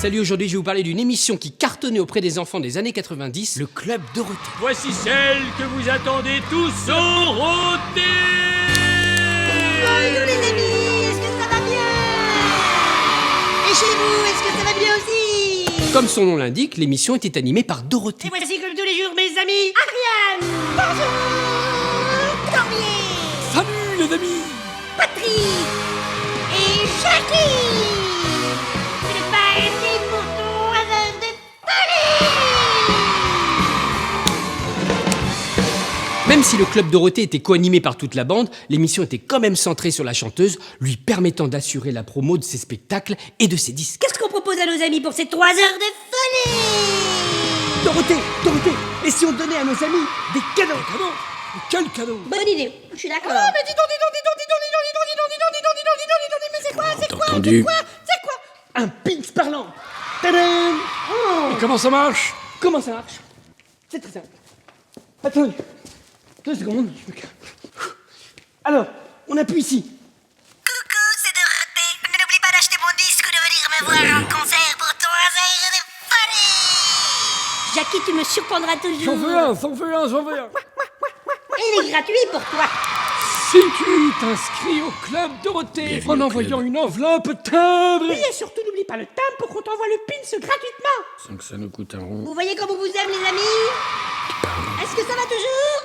Salut, aujourd'hui je vais vous parler d'une émission qui cartonnait auprès des enfants des années 90, le Club Dorothée. Voici celle que vous attendez tous, Dorothée. Bonjour les amis, est-ce que ça va bien? Et chez vous, est-ce que ça va bien aussi? Comme son nom l'indique, l'émission était animée par Dorothée. Et voici comme tous les jours mes amis, Ariane. Bonjour, Cormier. Salut les amis. Patrick et Jackie. C'est parti pour 3 heures de folie. Même si le Club Dorothée était co-animé par toute la bande, l'émission était quand même centrée sur la chanteuse, lui permettant d'assurer la promo de ses spectacles et de ses disques. Qu'est-ce qu'on propose à nos amis pour ces 3 heures de folie? Dorothée, et si on donnait à nos amis des cadeaux? Quel cadeau? Bonne idée, je suis d'accord. Oh, mais dis donc, mais c'est quoi? Entendu. C'est quoi? Un pins parlant. Tadam! Oh. Et comment ça marche? Comment ça marche? C'est très simple. Attendez. 2 secondes. Alors, on appuie ici. Coucou, c'est Dorothée. N'oublie pas d'acheter mon disque ou de venir me voir en concert pour 3 heures de folie. Jackie, tu me surprendras toujours. J'en veux un. Il est gratuit pour toi. Si tu t'inscris au Club Dorothée en envoyant une enveloppe timbre. Et surtout, n'oublie pas le timbre pour qu'on t'envoie le pins gratuitement. Sans que ça nous coûte un rond. Vous voyez comme on vous aime, les amis? Est-ce que ça va toujours?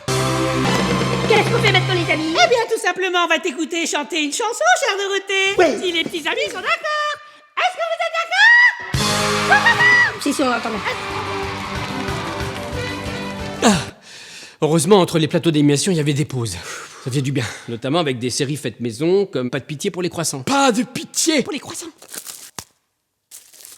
Qu'est-ce qu'on fait maintenant, les amis? Eh bien, tout simplement, on va t'écouter chanter une chanson, chère Dorothée. Oui. Si les petits amis sont d'accord. Est-ce que vous êtes d'accord? Si, on entend bien. Heureusement, entre les plateaux d'animation, il y avait des pauses. Ça faisait du bien, notamment avec des séries faites maison, comme Pas de pitié pour les croissants. Pas de pitié. Pour les croissants.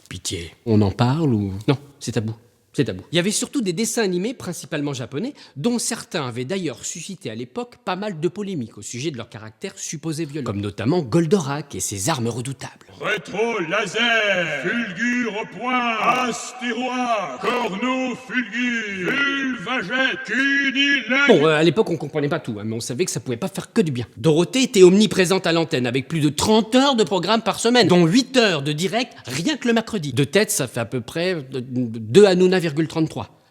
Pitié. On en parle ou... Non, c'est tabou. C'est tabou. Il y avait surtout des dessins animés, principalement japonais, dont certains avaient d'ailleurs suscité à l'époque pas mal de polémiques au sujet de leur caractère supposé violent. Comme notamment Goldorak et ses armes redoutables. Rétro laser, fulgure au point, astéroïde, corno fulgure, vulvagette, cunilègue. Bon, à l'époque, on comprenait pas tout, hein, mais on savait que ça pouvait pas faire que du bien. Dorothée était omniprésente à l'antenne, avec plus de 30 heures de programme par semaine, dont 8 heures de direct, rien que le mercredi. De tête, ça fait à peu près 2 Hanouna,33.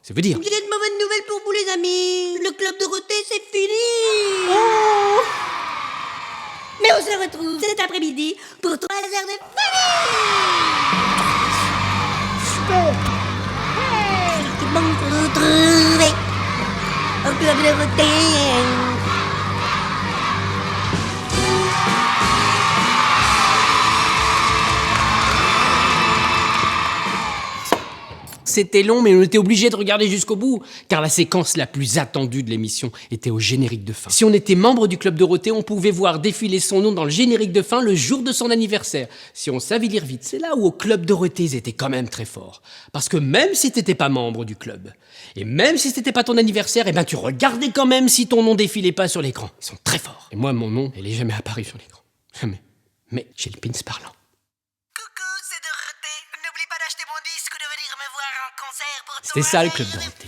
Ça veut dire... J'ai de mauvaises nouvelles pour vous, les amis. Le club Dorothée, c'est fini. Oh. Mais on se retrouve cet après-midi pour 3 heures de folie. C'est bon de se retrouver au club Dorothée. C'était long, mais on était obligé de regarder jusqu'au bout, car la séquence la plus attendue de l'émission était au générique de fin. Si on était membre du Club Dorothée, on pouvait voir défiler son nom dans le générique de fin le jour de son anniversaire. Si on savait lire vite, c'est là où au Club Dorothée, ils étaient quand même très forts. Parce que même si t'étais pas membre du club, et même si c'était pas ton anniversaire, eh ben tu regardais quand même si ton nom défilait pas sur l'écran. Ils sont très forts. Et moi, mon nom, il est jamais apparu sur l'écran. Jamais. Mais j'ai le pins parlant. Coucou, c'est Dorothée. N'oublie pas d'acheter mon disque ou de venir me voir en concert pour 3 C'était ça, le Club heures de Dorothée.